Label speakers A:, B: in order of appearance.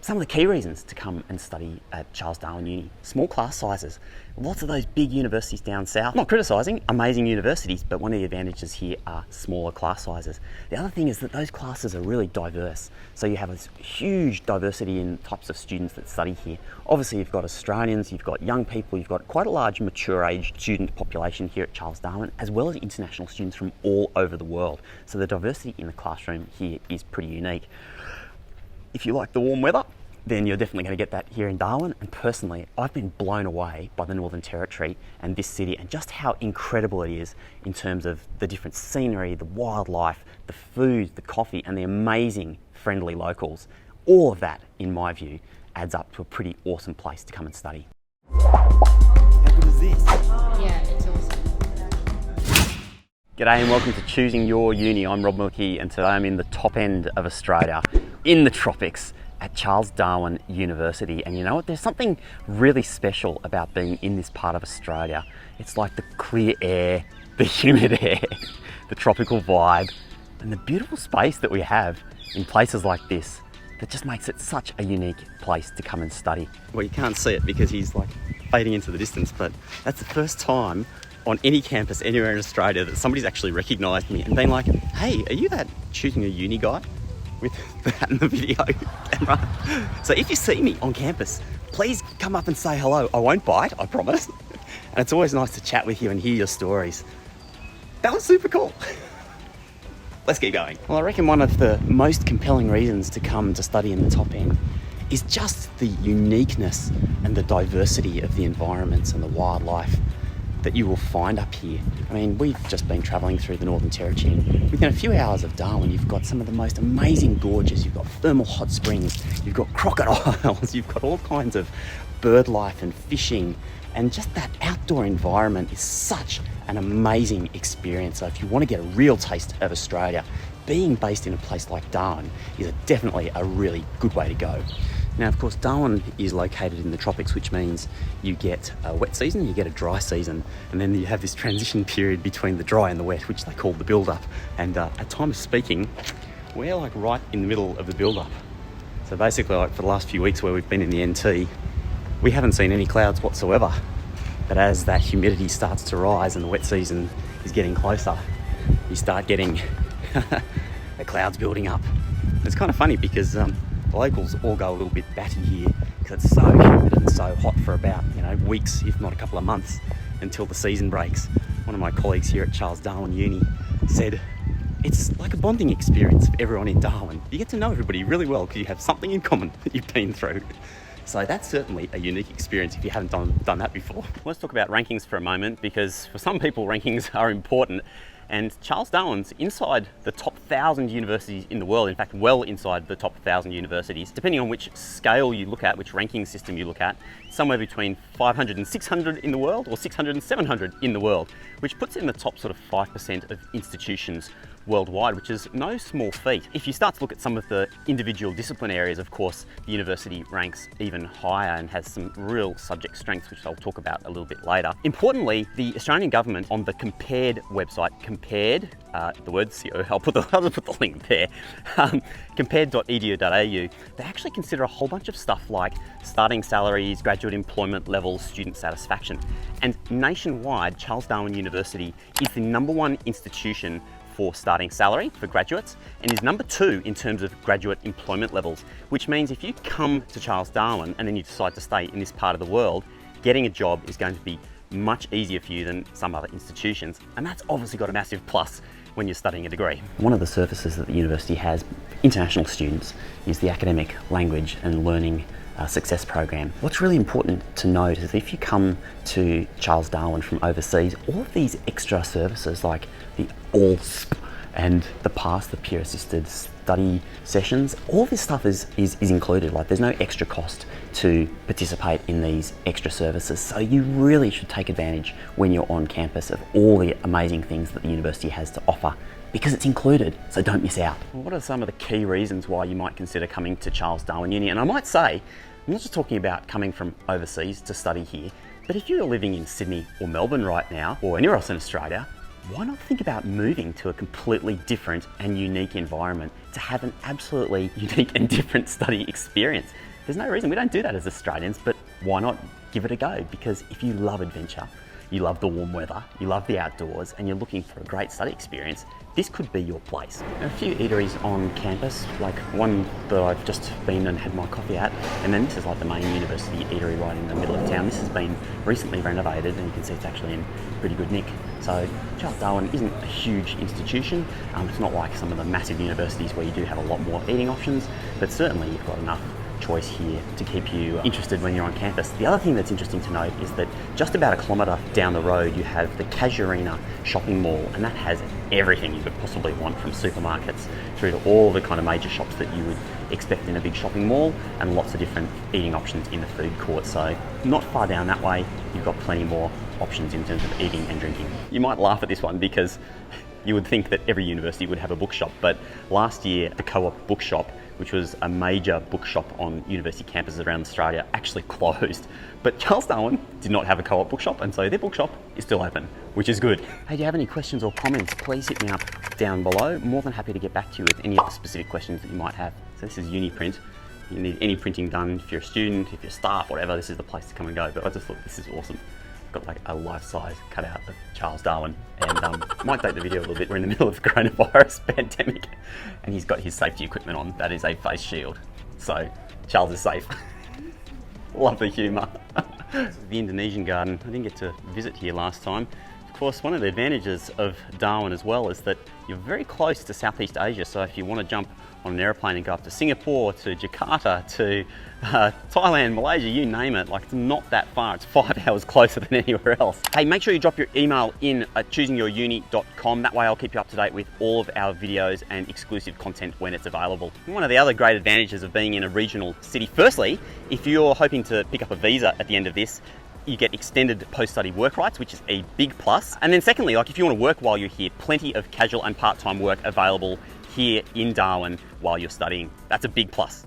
A: Some of the key reasons to come and study at Charles Darwin Uni: small class sizes. Lots of those big universities down south. Not criticising amazing universities, but one of the advantages here are smaller class sizes. The other thing is that those classes are really diverse. So you have this huge diversity in types of students that study here. Obviously you've got Australians, you've got young people, you've got quite a large mature age student population here at Charles Darwin, as well as international students from all over the world. So the diversity in the classroom here is pretty unique. If you like the warm weather, then you're definitely going to get that here in Darwin. And personally, I've been blown away by the Northern Territory and this city and just how incredible it is in terms of the different scenery, the wildlife, the food, the coffee, and the amazing friendly locals. All of that, in my view, adds up to a pretty awesome place to come and study. How good is this?
B: Yeah, it's awesome.
A: G'day and welcome to Choosing Your Uni. I'm Rob Milkey and today I'm in the top end of Australia, in the tropics, at Charles Darwin University. And you know what, there's something really special about being in this part of Australia. It's like the clear air, the humid air, the tropical vibe, and the beautiful space that we have in places like this that just makes it such a unique place to come and study. Well, you can't see it because he's like fading into the distance, but that's the first time on any campus anywhere in Australia that somebody's actually recognised me and been like, hey, are you that Choosing a Uni guy with that in the video camera? So if you see me on campus, please come up and say hello. I won't bite, I promise. And it's always nice to chat with you and hear your stories. That was super cool. Let's keep going. Well, I reckon one of the most compelling reasons to come to study in the top end is just the uniqueness and the diversity of the environments and the wildlife that you will find up here. I mean, we've just been travelling through the Northern Territory and within a few hours of Darwin, you've got some of the most amazing gorges. You've got thermal hot springs, you've got crocodiles, you've got all kinds of bird life and fishing, and just that outdoor environment is such an amazing experience. So if you want to get a real taste of Australia, being based in a place like Darwin is definitely a really good way to go. Now, of course, Darwin is located in the tropics, which means you get a wet season, you get a dry season, and then you have this transition period between the dry and the wet, which they call the build-up. And at time of speaking, we're like right in the middle of the build-up. So basically, like for the last few weeks where we've been in the NT, we haven't seen any clouds whatsoever. But as that humidity starts to rise and the wet season is getting closer, you start getting the clouds building up. It's kind of funny because the locals all go a little bit batty here because it's so humid and so hot for about, weeks, if not a couple of months, until the season breaks. One of my colleagues here at Charles Darwin Uni said, it's like a bonding experience for everyone in Darwin. You get to know everybody really well because you have something in common that you've been through. So that's certainly a unique experience if you haven't done that before. Let's talk about rankings for a moment, because for some people rankings are important. And Charles Darwin's inside the top 1,000 universities in the world, in fact, well inside the top 1,000 universities. Depending on which scale you look at, which ranking system you look at, somewhere between 500 and 600 in the world, or 600 and 700 in the world, which puts it in the top sort of 5% of institutions worldwide, which is no small feat. If you start to look at some of the individual discipline areas, of course, the university ranks even higher and has some real subject strengths, which I'll talk about a little bit later. Importantly, the Australian government on the Compared website, Compared, the word CO, I'll just put the link there, compared.edu.au, they actually consider a whole bunch of stuff like starting salaries, graduate employment levels, student satisfaction. And nationwide, Charles Darwin University is the #1 institution for starting salary for graduates and is #2 in terms of graduate employment levels, which means if you come to Charles Darwin and then you decide to stay in this part of the world, getting a job is going to be much easier for you than some other institutions. And that's obviously got a massive plus when you're studying a degree. One of the services that the university has for international students is the Academic Language and Learning Success Program. What's really important to note is if you come to Charles Darwin from overseas, all of these extra services like the ALSP and the PASS, the peer assisted study sessions, all this stuff is included. Like there's no extra cost to participate in these extra services. So you really should take advantage when you're on campus of all the amazing things that the university has to offer, because it's included, so don't miss out. What are some of the key reasons why you might consider coming to Charles Darwin Uni? And I might say, I'm not just talking about coming from overseas to study here, but if you're living in Sydney or Melbourne right now, or anywhere else in Australia, why not think about moving to a completely different and unique environment to have an absolutely unique and different study experience? there's no reason, we don't do that as Australians, but why not give it a go? Because if you love adventure, you love the warm weather, you love the outdoors, and you're looking for a great study experience, this could be your place. There are a few eateries on campus, like one that I've just been and had my coffee at, and then this is like the main university eatery right in the middle of town. This has been recently renovated and you can see it's actually in pretty good nick. So Charles Darwin isn't a huge institution. It's not like some of the massive universities where you do have a lot more eating options, but certainly you've got enough choice here to keep you interested when you're on campus. The other thing that's interesting to note is that just about a kilometre down the road you have the Casuarina shopping mall, and that has everything you could possibly want, from supermarkets through to all the kind of major shops that you would expect in a big shopping mall, and lots of different eating options in the food court. So not far down that way you've got plenty more options in terms of eating and drinking. You might laugh at this one because you would think that every university would have a bookshop, but last year the Co-op bookshop, which was a major bookshop on university campuses around Australia, actually closed. But Charles Darwin did not have a Co-op bookshop, and so their bookshop is still open, which is good. Hey, do you have any questions or comments? Please hit me up down below. More than happy to get back to you with any of the specific questions that you might have. So this is Uniprint. You need any printing done, if you're a student, if you're staff, whatever, this is the place to come and go. But I just thought this is awesome. Got like a life-size cutout of Charles Darwin, and might date the video a little bit. We're in the middle of the coronavirus pandemic, and he's got his safety equipment on. That is a face shield, so Charles is safe. Love the humour. The Indonesian garden, I didn't get to visit here last time. Of course, one of the advantages of Darwin as well is that you're very close to Southeast Asia, so if you want to jump on an airplane and go up to Singapore, to Jakarta, to Thailand, Malaysia, you name it, like, it's not that far. It's 5 hours closer than anywhere else. Hey, make sure you drop your email in at choosingyouruni.com. That way I'll keep you up to date with all of our videos and exclusive content when it's available. And one of the other great advantages of being in a regional city, firstly, if you're hoping to pick up a visa at the end of this, you get extended post-study work rights, which is a big plus. And then secondly, like, if you want to work while you're here, plenty of casual and part-time work available here in Darwin while you're studying. That's a big plus.